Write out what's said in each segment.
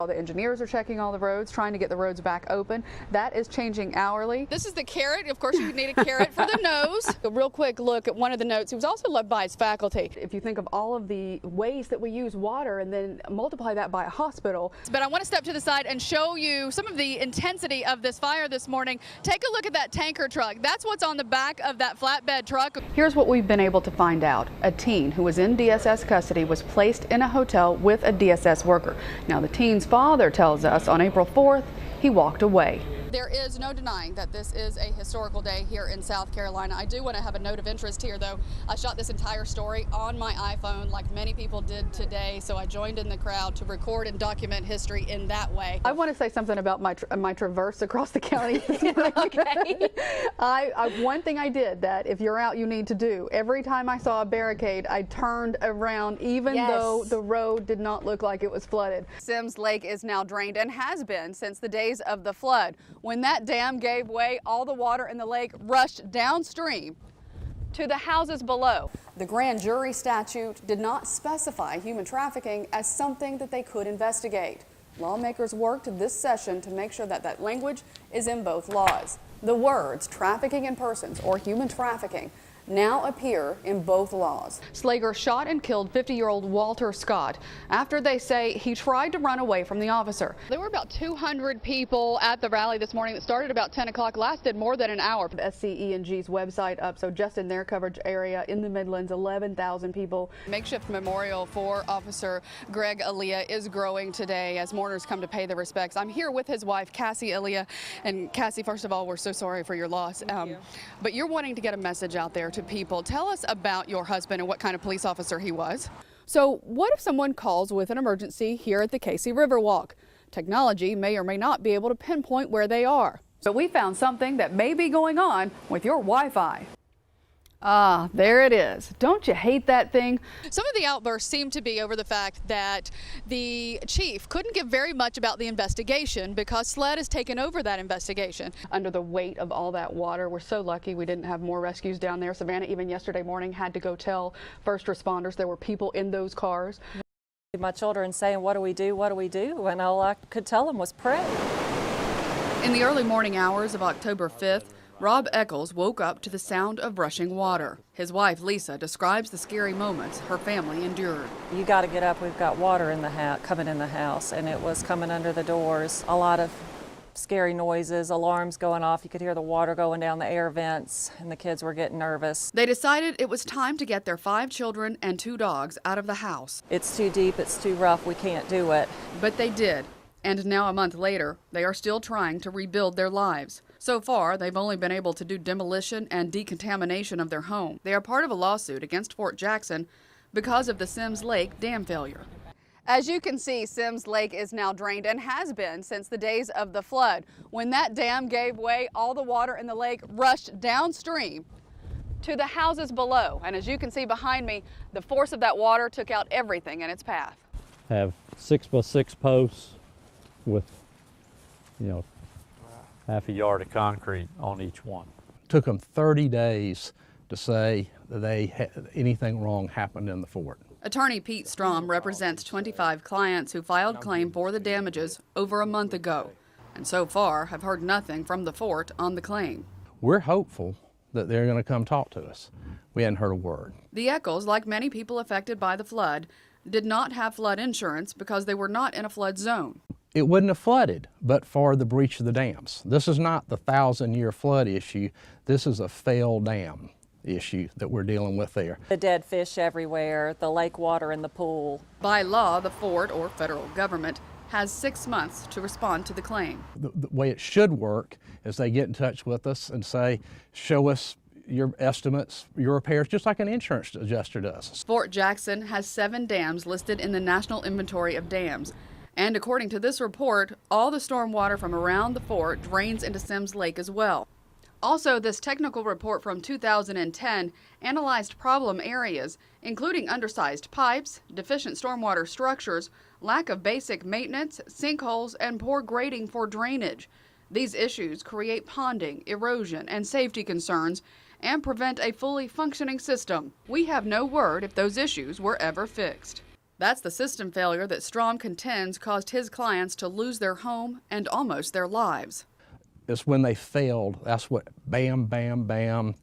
All the engineers are checking all the roads, trying to get the roads back open. That is changing hourly. This is the carrot. Of course, you need a carrot for the nose. A real quick look at one of the notes. He was also loved by his faculty. If you think of all of the ways that we use water and then multiply that by a hospital. But I want to step to the side and show you some of the intensity of this fire this morning. Take a look at that tanker truck. That's what's on the back of that flatbed truck. Here's what we've been able to find out. A teen who was in DSS custody was placed in a hotel with a DSS worker. Now, the teen's father tells us on April 4th, he walked away. There is no denying that this is a historical day here in South Carolina. I do want to have a note of interest here, though. I shot this entire story on my iPhone like many people did today, so I joined in the crowd to record and document history in that way. I want to say something about my traverse across the county. Okay. One thing I did that if you're out you need to do, every time I saw a barricade, I turned around even though the road did not look like it was flooded. Sims Lake is now drained and has been since the days of the flood. When that dam gave way, all the water in the lake rushed downstream to the houses below. The grand jury statute did not specify human trafficking as something that they could investigate. Lawmakers worked this session to make sure that that language is in both laws. The words trafficking in persons or human trafficking now appear in both laws. Slager shot and killed 50-year-old Walter Scott after they say he tried to run away from the officer. There were about 200 people at the rally this morning that started about 10 o'clock, lasted more than an hour. SCE&G's website up, so just in their coverage area in the Midlands, 11,000 people. Makeshift memorial for Officer Greg Aaliyah is growing today as mourners come to pay their respects. I'm here with his wife, Cassie Aaliyah. And Cassie, first of all, we're so sorry for your loss. But you're wanting to get a message out there to people. Tell us about your husband and what kind of police officer he was. So what if someone calls with an emergency here at the Casey Riverwalk? Technology may or may not be able to pinpoint where they are. But we found something that may be going on with your Wi-Fi. Ah, there it is. Don't you hate that thing? Some of the outbursts seem to be over the fact that the chief couldn't give very much about the investigation because SLED has taken over that investigation. Under the weight of all that water, we're so lucky we didn't have more rescues down there. Savannah, even yesterday morning, had to go tell first responders there were people in those cars. My children saying, what do we do? What do we do? And all I could tell them was pray. In the early morning hours of October 5th, Rob Eccles woke up to the sound of rushing water. His wife, Lisa, describes the scary moments her family endured. You got to get up. We've got water in the house, coming in the house, and it was coming under the doors. A lot of scary noises, alarms going off. You could hear the water going down the air vents, and the kids were getting nervous. They decided it was time to get their 5 children and 2 dogs out of the house. It's too deep. It's too rough. We can't do it. But they did. And now, a month later, they are still trying to rebuild their lives. So far, they've only been able to do demolition and decontamination of their home. They are part of a lawsuit against Fort Jackson because of the Sims Lake dam failure. As you can see, Sims Lake is now drained and has been since the days of the flood. When that dam gave way, all the water in the lake rushed downstream to the houses below. And as you can see behind me, the force of that water took out everything in its path. Have 6x6 posts with, half a yard of concrete on each one. It took them 30 days to say that anything wrong happened in the fort. Attorney Pete Strom represents 25 clients who filed claim for the damages over a month ago, and so far have heard nothing from the fort on the claim. We're hopeful that they're going to come talk to us. We hadn't heard a word. The Eccles, like many people affected by the flood, did not have flood insurance because they were not in a flood zone. It wouldn't have flooded but for the breach of the dams. This is not the 1,000-year flood issue. This is a failed dam issue that we're dealing with there. The dead fish everywhere, the lake water in the pool. By law, the fort, or federal government, has 6 months to respond to the claim. The way it should work is they get in touch with us and say, show us your estimates, your repairs, just like an insurance adjuster does. Fort Jackson has 7 dams listed in the National Inventory of Dams. And according to this report, all the storm water from around the fort drains into Sims Lake as well. Also, this technical report from 2010 analyzed problem areas, including undersized pipes, deficient stormwater structures, lack of basic maintenance, sinkholes, and poor grading for drainage. These issues create ponding, erosion, and safety concerns and prevent a fully functioning system. We have no word if those issues were ever fixed. That's the system failure that Strom contends caused his clients to lose their home and almost their lives. It's when they failed, that's what bam, bam, bam,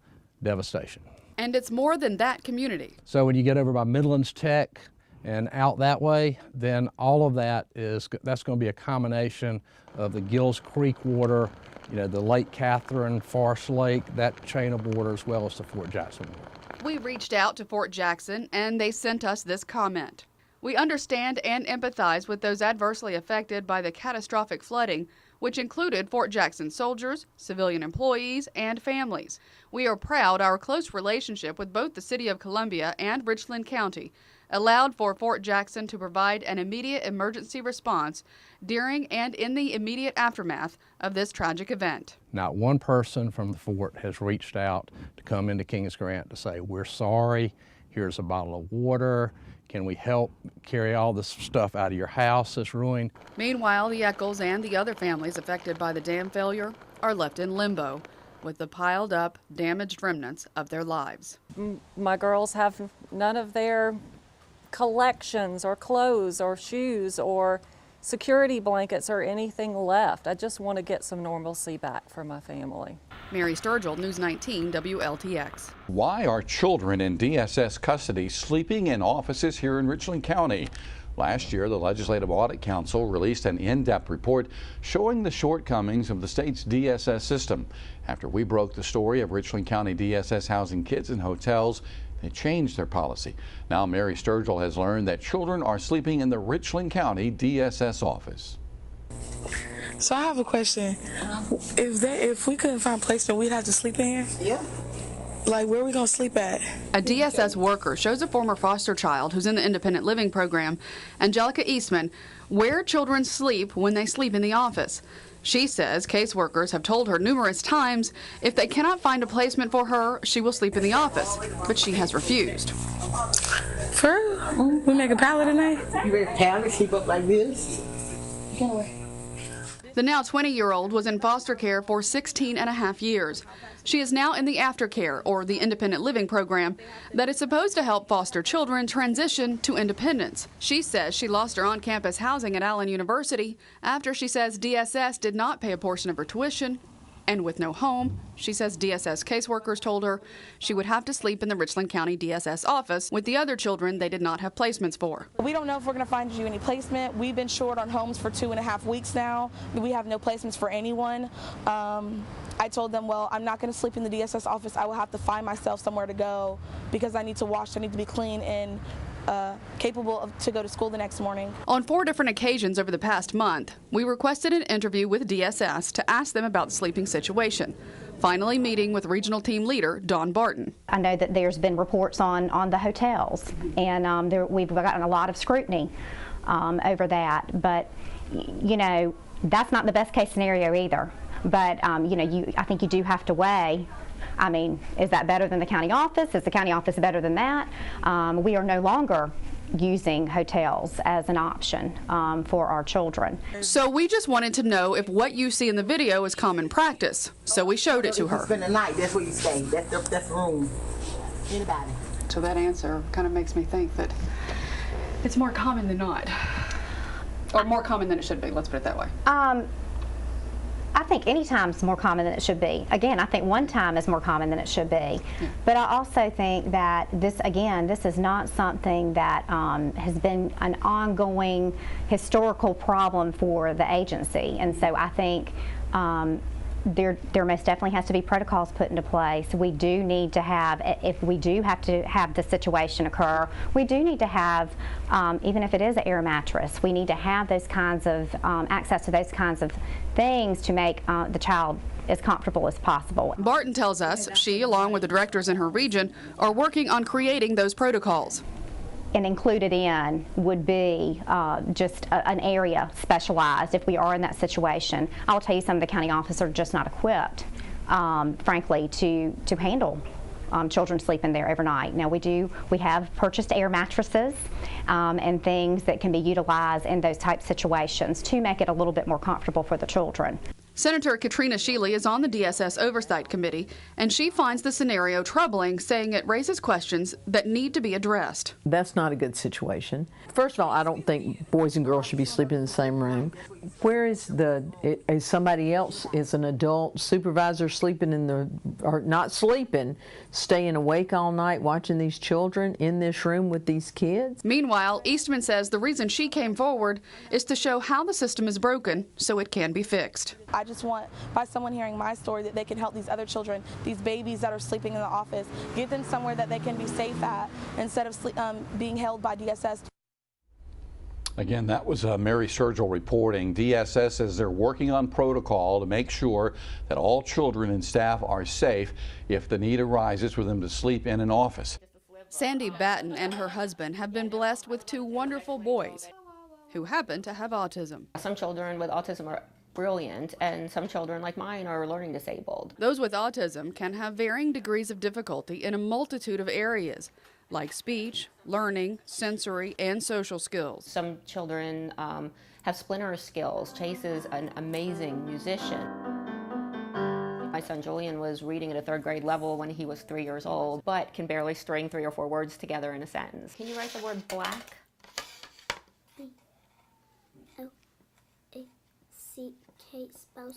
devastation. And it's more than that community. So when you get over by Midlands Tech and out that way, then all of that's going to be a combination of the Gills Creek water, the Lake Catherine, Forest Lake, that chain of water, as well as the Fort Jackson water. We reached out to Fort Jackson and they sent us this comment. We understand and empathize with those adversely affected by the catastrophic flooding, which included Fort Jackson soldiers, civilian employees, and families. We are proud our close relationship with both the City of Columbia and Richland County allowed for Fort Jackson to provide an immediate emergency response during and in the immediate aftermath of this tragic event. Not one person from the fort has reached out to come into Kings Grant to say, we're sorry, here's a bottle of water, can we help carry all this stuff out of your house that's ruined? Meanwhile, the Eccles and the other families affected by the dam failure are left in limbo with the piled up, damaged remnants of their lives. My girls have none of their collections or clothes or shoes or security blankets or anything left. I just want to get some normalcy back for my family. Mary Sturgill, News 19 WLTX. Why are children in DSS custody sleeping in offices here in Richland County? Last year, the Legislative Audit Council released an in-depth report showing the shortcomings of the state's DSS system. After we broke the story of Richland County DSS housing kids in hotels, they changed their policy. Now Mary Sturgill has learned that children are sleeping in the Richland County DSS office. So I have a question. If we couldn't find placement, we'd have to sleep in here? Yeah. Like, where are we going to sleep at? A DSS worker shows a former foster child who's in the independent living program, Angelica Eastman, where children sleep when they sleep in the office. She says caseworkers have told her numerous times if they cannot find a placement for her, she will sleep in the office, but she has refused. For real? We make a pallet tonight? You ready to sleep up like this? Get away. The now 20-year-old was in foster care for 16 and a half years. She is now in the aftercare, or the independent living program, that is supposed to help foster children transition to independence. She says she lost her on-campus housing at Allen University after she says DSS did not pay a portion of her tuition. And with no home, she says DSS caseworkers told her she would have to sleep in the Richland County DSS office with the other children they did not have placements for. We don't know if we're going to find you any placement. We've been short on homes for 2.5 weeks now. We have no placements for anyone. I told them, well, I'm not going to sleep in the DSS office. I will have to find myself somewhere to go because I need to wash, I need to be clean and capable to go to school the next morning. On 4 different occasions over the past month, we requested an interview with DSS to ask them about the sleeping situation. Finally meeting with regional team leader Dawn Barton. I know that there's been reports on the hotels, and we've gotten a lot of scrutiny over that. But that's not the best case scenario either. But I think you do have to weigh. I mean, is that better than the county office? Is the county office better than that? We are no longer using hotels as an option for our children. So we just wanted to know if what you see in the video is common practice. So we showed it to her. Spend the night, that's where you stay. That's the room. Anybody. So that answer kind of makes me think that it's more common than not. Or more common than it should be, let's put it that way. I think any time is more common than it should be. Again, I think one time is more common than it should be. Yeah. But I also think that this is not something that has been an ongoing historical problem for the agency. And so I think there most definitely has to be protocols put into place. We do need to have, if we do have to have the situation occur, we do need to have, even if it is an air mattress, we need to have those kinds of access to those kinds of things to make the child as comfortable as possible. Barton tells us she, along with the directors in her region, are working on creating those protocols. And included in would be just an area specialized if we are in that situation. I'll tell you, some of the county officers are just not equipped, frankly, to handle children sleeping there every night. Now we have purchased air mattresses and things that can be utilized in those type situations to make it a little bit more comfortable for the children. Senator Katrina Shealy is on the DSS Oversight Committee, and she finds the scenario troubling, saying it raises questions that need to be addressed. That's not a good situation. First of all, I don't think boys and girls should be sleeping in the same room. Where is somebody else, is an adult supervisor sleeping or not sleeping, staying awake all night watching these children in this room with these kids? Meanwhile, Eastman says the reason she came forward is to show how the system is broken so it can be fixed. I just want, by someone hearing my story, that they can help these other children, these babies that are sleeping in the office, get them somewhere that they can be safe at instead of being held by DSS. Again, that was Mary Sturgill reporting. DSS says they're working on protocol to make sure that all children and staff are safe if the need arises for them to sleep in an office. Sandy Batten and her husband have been blessed with 2 wonderful boys who happen to have autism. Some children with autism are brilliant, and some children like mine are learning disabled. Those with autism can have varying degrees of difficulty in a multitude of areas, like speech, learning, sensory, and social skills. Some children have splinter skills. Chase is an amazing musician. My son Julian was reading at a 3rd grade level when he was 3 years old, but can barely string 3 or 4 words together in a sentence. Can you write the word black?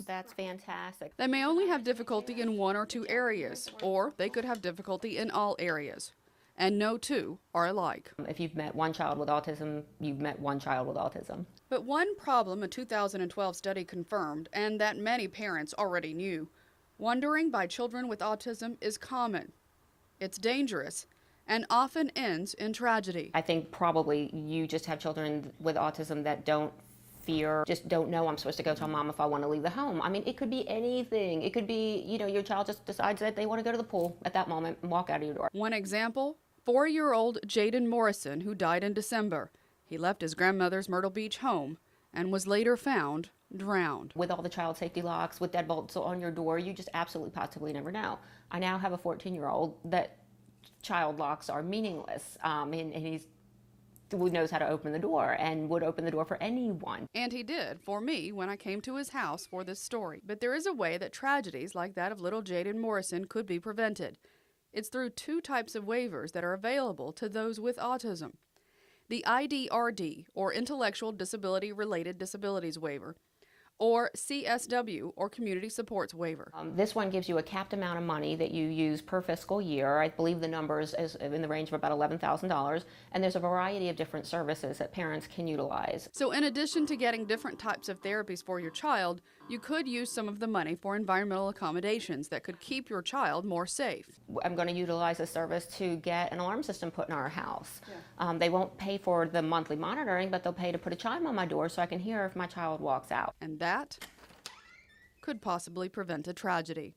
That's fantastic. They may only have difficulty in 1 or 2 areas, or they could have difficulty in all areas. And no two are alike. If you've met one child with autism, you've met one child with autism. But one problem a 2012 study confirmed, and that many parents already knew, wandering by children with autism is common. It's dangerous and often ends in tragedy. I think probably you just have children with autism that don't just don't know I'm supposed to go tell mom if I want to leave the home. I mean, it could be anything. It could be, your child just decides that they want to go to the pool at that moment and walk out of your door. One example, 4-year-old Jaden Morrison, who died in December. He left his grandmother's Myrtle Beach home and was later found drowned. With all the child safety locks, with deadbolts on your door, you just absolutely positively never know. I now have a 14-year-old that child locks are meaningless, and he's who knows how to open the door and would open the door for anyone. And he did for me when I came to his house for this story. But there is a way that tragedies like that of little Jaden Morrison could be prevented. It's through 2 types of waivers that are available to those with autism. The IDRD, or Intellectual Disability Related Disabilities Waiver, or CSW, or Community Supports Waiver. This one gives you a capped amount of money that you use per fiscal year. I believe the numbers is in the range of about $11,000, and there's a variety of different services that parents can utilize. So in addition to getting different types of therapies for your child, you could use some of the money for environmental accommodations that could keep your child more safe. I'm going to utilize a service to get an alarm system put in our house. Yeah. They won't pay for the monthly monitoring, but they'll pay to put a chime on my door so I can hear if my child walks out. And that could possibly prevent a tragedy.